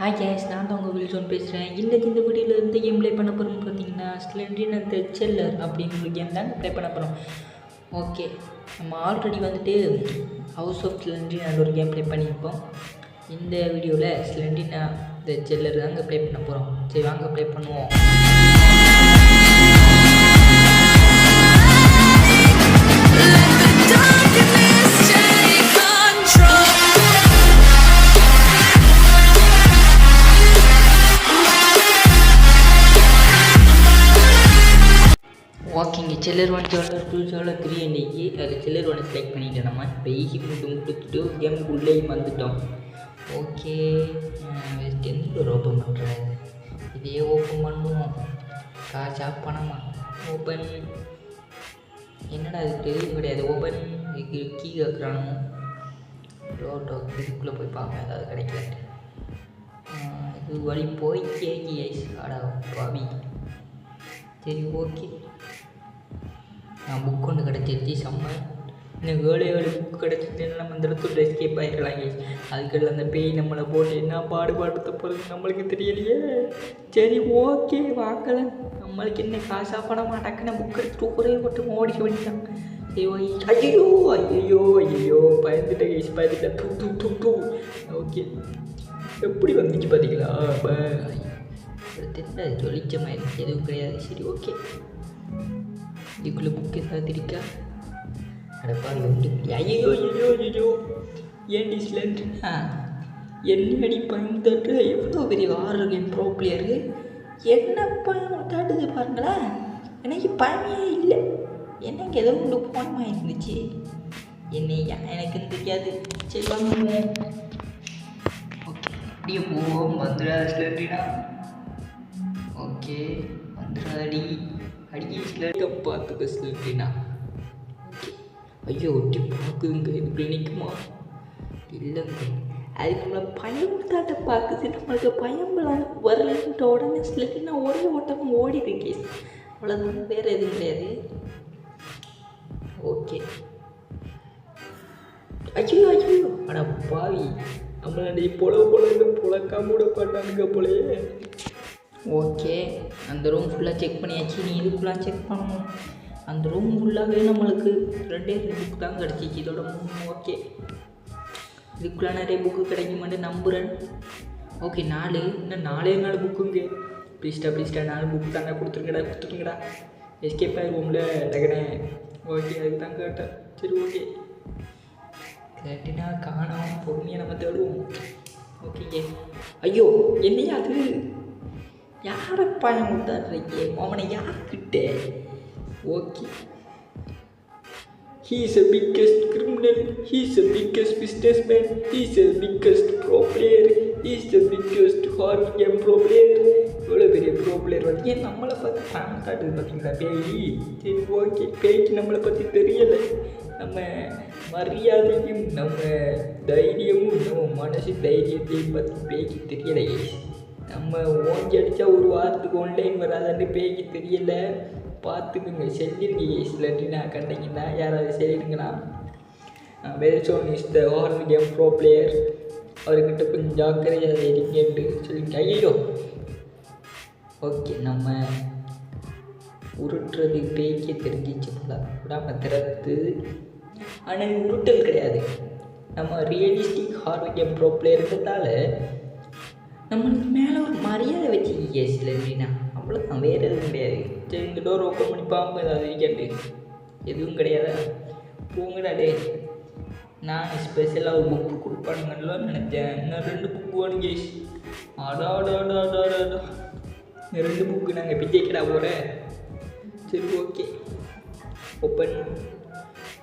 Hi guys, நான் தான் உங்கள் வில்சோன் பேசுகிறேன். இன்றைக்கி இந்த வீடியோவில் இருந்து கேம் ப்ளே பண்ண போகிறோம்னு பார்த்தீங்கன்னா ஸ்லெண்டின் அந்த செல்லர் அப்படின்னு ஒரு கேம் தான் ப்ளே பண்ண போகிறோம். ஓகே, நம்ம ஆல்ரெடி வந்துட்டு ஹவுஸ் ஆஃப் ஸ்லெண்டின் அந்த ஒரு கேம் ப்ளே பண்ணியிருப்போம். இந்த வீடியோவில் ஸ்லெண்டினா இந்த செல்லர் தாங்க ப்ளே பண்ண போகிறோம். சரி வாங்க ப்ளே பண்ணுவோம். ஓகேங்க, செல்லர் 1 செல்லர் 2 செல்லர் 3 இன்றைக்கி அதில் செல்லர் 1 செலக்ட் பண்ணிட்டேன். நம்ம இப்போ ஈஸி கொடுத்துட்டு கேமுக்குள்ளேயும் வந்துட்டோம். ஓகே, எந்த ஒரு ஓப்பன் பண்ணுறேன், இதையே ஓப்பன் பண்ணுவோம். காசா பணமா ஓப்பன், என்னடா இது தெரியும் கிடையாது. ஓப்பன் இதுக்கு கீ கேட்குறானோ லோட்டோ, இதுக்குள்ளே போய் பார்ப்பேன் ஏதாவது கிடைக்கல. இது வழி போய் கேஜி ஐஸ் ஆடா பாவி. சரி ஓகே, புக் ஒன்று கிடச்சிருச்சு. செம்ம, இன்னும் ஏழு புக்கு கிடச்சிட்டு நம்ம இந்த இடத்துல எஸ்கேப் ஆகிடலாங்க. அதுக்கெல்லாம் அந்த பேய் நம்மளை போட்டு என்ன பாடுபடுத்த போகிறது நம்மளுக்கு தெரியலையே. சரி ஓகே வாங்கலை, நம்மளுக்கு என்ன காசாக பணமா டக்குன்னு புக் எடுத்துட்டு ஒரே மட்டும் ஓடிக்க வேண்டியதான். சரி ஐயோ ஐயோ ஐயோ பயந்துட்டேன் டூ. ஓகே, எப்படி வந்துச்சு பார்த்தீங்களா? தெரியல, ஜொலிச்சமாக இருந்துச்சு, எதுவும் கிடையாது. சரி ஓகே, இதுக்குள்ளே புக் ஏதாவது இருக்கா? அடப்பா வந்து ஐயோ ஐயோ ஐயோ ஏன் டிஸ்லண்ட் என்னடி பயம் தட்டு. எவ்வளோ பெரிய ஆரோக்கியம் ப்ரோ பிளேயரு, என்ன பயம் தாட்டுது பாருங்களேன். எனக்கு பயமே இல்லை, எனக்கு ஏதோ ஒன்று போனமாக இருந்துச்சு. என்னையா எனக்கு தெரியாது. சரி வாங்குவோம். ஓகே, அப்படியே போவோம். வந்துடா ஸ்லண்டினா. ஓகே வந்துடாடி அடிக்கி ஸ்லண்டை பார்த்துக்க ஸ்லண்டினா. ஓகே, ஐயோ ஒட்டி பார்க்குதுங்க, இதுக்குள்ள நிற்குமா? இல்லைங்க, அது நம்மளை பயம்தாட்ட பார்க்குது. நம்மளுக்கு பயம் வரலன்ற உடனே ஸ்லண்டினா ஒரே ஓட்டமாக ஓடிடுங்க. அவ்வளோதான், வேறு எதுவும் கிடையாது. ஓகே, ஐயோ ஐயோ அடா பாவி, நம்மளை பொழக்காமூட பண்ணானுங்க போலையே. ஓகே, அந்த ரூம் ஃபுல்லாக செக் பண்ணியாச்சு. நீ இது ஃபுல்லாக செக் பண்ணணும். அந்த ரூம் ஃபுல்லாகவே நம்மளுக்கு 2 புக்கு தான் கிடச்சிச்சு, இதோட 3. ஓகே, இதுக்குள்ளே நிறைய புக்கு கிடைக்குமான்னு நம்புகிறேன். ஓகே, 4 இன்னும் 4 புக்குங்க. ப்ளீஸ்டா 4 புக்கு தானே கொடுத்துருங்கடா. எஸ்கேப் ஆகிருவோம்ல டக்குனே. ஓகே, அதுக்கு தான் கேட்டேன். சரி ஓகே, கேட்டினா காணோம், பொறுமையாக நம்ம தேடுவோம். ஓகே, ஐயோ என்னையா அது, யாரை பயம் விட்டாடுறீங்க? அவனை யார்கிட்ட? Okay, he is the biggest criminal, he is the biggest businessman, he is the biggest pro player, he is the biggest hard game pro player. இவ்வளோ பெரிய ப்ரோ பிளேயர் வந்து ஏன் நம்மளை பார்த்து பணம் காட்டுது பார்த்தீங்களா பேய்? சரி ஓகே, பேய்க்கு நம்மளை பற்றி தெரியலை. நம்ம மரியாதையும் நம்ம தைரியமும் நம்ம மனசு தைரியத்தையும் பற்றி பேய்க்கு தெரியலை. நம்ம ஓஞ்சி அடித்தா ஒரு வாரத்துக்கு ஆன்லைன் வராதான்னு பேய்க்கு தெரியலை. பார்த்துக்குங்க, செல்லிருங்க. ஸ்லண்டினா கண்டிங்கன்னா யாராவது சொல்லிடுங்களா? Wilson is the hard game pro player, அவர்கிட்ட கொஞ்சம் ஜாக்கிரதையாக இருக்கேன்ட்டு சொல்லிங்க. ஐயோ ஓகே, நம்ம உருட்டுறது பேய்க்கே தெரிஞ்சிச்சு போல, விடாமல் திறத்து. ஆனால் உருட்டல் கிடையாது, நம்ம ரியலிஸ்டிக் ஹார்ட் கேம் ப்ரோ பிளேயர்ன்றதால நம்மளுக்கு மேலே ஒரு மரியாதை வச்சுக்கிங்க ஸ்லண்டினா. அவ்வளோதான், வேறு எதுவும் கிடையாது. சரி, இந்த டோர் ஓப்பன் பண்ணி பார்ப்போம் ஏதாவது வீக்கெண்டு. எதுவும் கிடையாதா? போங்கடா டே. நான் ஸ்பெஷலாக ஒரு புக்கு கொடுப்பானுங்கன்னு நினச்சேன். இன்னும் 2 புக்கு வேணும் கேஸ். ஆடாடாடாடாடா, 2 புக்கு நாங்கள் பிச்சைக்கடா போகிறேன். சரி ஓகே, ஓப்பன்.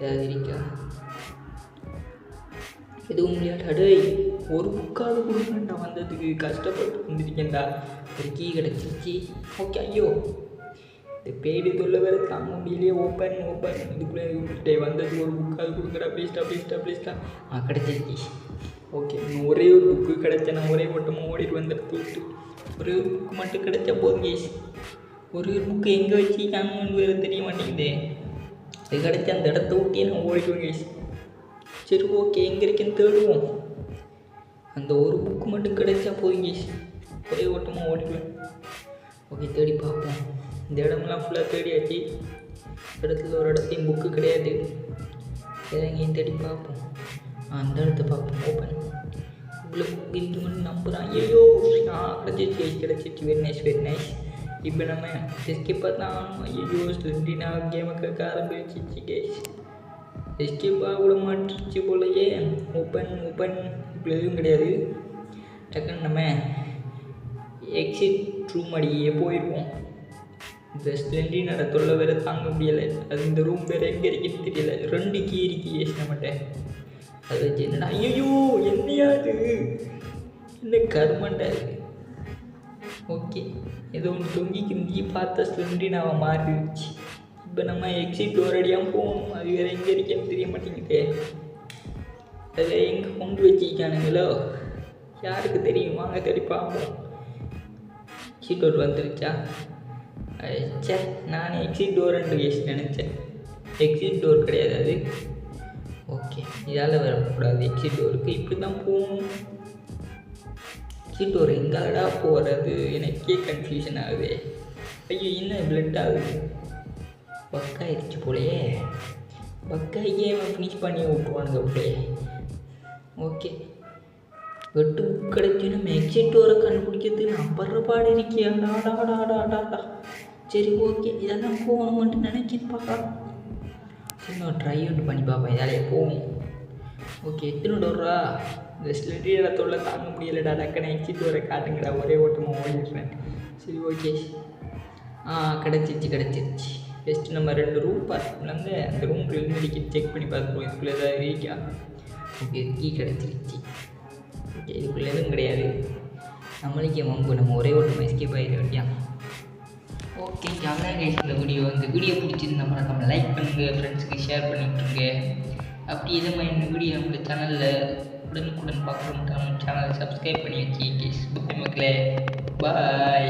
ஏதாவது இருக்கா? எதுவும் முடியாடா. ஒரு புக்காவது கொடுக்கண்டா, வந்ததுக்கு கஷ்டப்பட்டு வந்துருக்கேன்டா. ஒரு கீ கிடச்சிருச்சு. ஓகே, ஐயோ இந்த பேடி தொல்லை வேறு தாங்க முடியலையே. ஓப்பன் இதுக்குள்ளே வந்ததுக்கு ஒரு புக்காவது கொடுக்குறா ப்ளீஸ்டா. கிடச்சிருச்சு. ஓகே, இன்னும் ஒரே ஒரு புக்கு கிடச்சேன். நான் ஒரே ஓட்டமாக ஓடிட்டு வந்துட்டு ஒரே ஒரு புக்கு மட்டும் கிடச்சா போதும் கேஸ். ஒரு புக்கு எங்கே வச்சுக்காங்கன்னு வேறு தெரிய மாட்டேங்குது. அது கிடச்சி அந்த இடத்த விட்டே நான் ஓடிடுவேன் கேஸ். சரி ஓகே, எங்கே இருக்கேன்னு தேடுவோம். அந்த ஒரு புக்கு மட்டும் கிடைச்சா போதுங்க, ஒரே ஓட்டமாக ஓடிடுவேன். ஓகே, தேடி பார்ப்போம். இந்த இடமெல்லாம் ஃபுல்லாக தேடியாச்சு. இடத்துல ஒரு இடத்தையும் புக்கு கிடையாது. எங்கேயும் தேடி பார்ப்போம். அந்த இடத்த பார்ப்போம். ஓப்பன். இவ்வளோ புக்கு இருக்குன்னு நம்புகிறான். ஐயோ, கிடச்சிச்சு. Very nice. இப்போ நம்ம எஸ்கேப் பார்த்தா ஐயோ ஸ்லெண்டினா கேமை கேட்க ஆரம்பிச்சிச்சு கேஸ். எஸ்கேப்பாக கூட மாட்டுச்சு போலையே. ஓப்பன் இப்போ எதுவும் கிடையாது. டக்குன்னு நம்ம எக்ஸிட் ரூம் அடியே போயிடுவோம். இந்த ஸ்லெண்டினோட தொல்லை வேறு தாங்க முடியலை. அது இந்த ரூம் வேறு எங்கே இருக்குன்னு தெரியல. 2 கீ இருக்கு ஏஸ் நம்மகிட்ட. அதை வச்சு என்னடா ஐயோ என்னையாது என்ன கருமண்டா இருக்குது. ஓகே, ஏதோ ஒன்று தொங்கிக்கிருந்துச்சு. பார்த்தா ஸ்லெண்டினாவை மாறிடுச்சு. இப்போ நம்ம எக்ஸிட் டோர் அடியாமல் போகணும். அது வேறு எங்கே இருக்கேன்னு தெரிய மாட்டேங்குது. அதை எங்கே கொண்டு வச்சிருக்கானுங்களோ யாருக்கு தெரியும். வாங்க தேடி பார்ப்போம். எக்ஸிட் டோர் வந்துருச்சா? சே, நான் எக்ஸிட் டோர்ன்னு நினச்சேன். எக்ஸிட் டோர் கிடையாது அது. ஓகே, இதால் வரக்கூடாது. எக்ஸிட் டோருக்கு இப்படி தான் போகணும். எக்ஸிட் டோர் எங்காலடா போகிறது எனக்கே கன்ஃபியூஷன் ஆகுது. ஐயோ, என்ன பிளட் ஆகுது? பக்காயிடுச்சு போலையே. பக்காய் கேமை ஃபினிஷ் பண்ணி விட்ருவானுங்க அப்படியே. ஓகே, 8 புக் கிடைச்சி நம்ம எக்ஸிட் டோரை கண்டுபிடிக்கிறதுக்கு நான் படுற பாடு இருக்கியாடாடாடாடாடாடா. சரி, ஓகே, இதெல்லாம் போகணுமென்ட்டு நினைக்கின்னு பார்க்கலாம். சரி, நான் ட்ரை ஒன்று பண்ணி பார்ப்பேன். இதாலே போகும். ஓகே, எத்தனை டோரா? இந்த ஸ்லெண்டினோட தொல்லை தாங்க முடியலடா. டக்குன்னு எக்ஸிட் டோரை காட்டுங்கடா. ஒரே ஓட்டமாக ஓடிடுறேன். சரி, ஓகே. கிடச்சிருச்சு. ஃபஸ்ட்டு நம்ம 2 ரூம் பார்த்துலேருந்து அந்த ரூம் எழுந்திரிக்கி செக் பண்ணி பார்த்துருவோம். இதுக்குள்ளே ஏதாவது இருக்கா? ஓகே, கீ கிடச்சிருச்சு. ஓகே, இதுக்குள்ளே எதுவும் கிடையாது. நம்மளுக்கே வம்பு. நம்ம ஒரே ஓட்டமாக எஸ்கேப் ஆகிட வேண்டியா. ஓகே, அதான் கைஸ் இந்த வீடியோ பிடிச்சிருந்தா நம்ம லைக் பண்ணுங்கள், ஃப்ரெண்ட்ஸுக்கு ஷேர் பண்ணிவிட்ருங்க. அப்படி இதே மாதிரி இந்த வீடியோ நம்ம சேனலில் உடனுக்குடன் பார்க்குறோம். நம்ம சேனலை சப்ஸ்கிரைப் பண்ணி வச்சுக்கேன் கைஸ். ஓகே மக்களே, பாய்.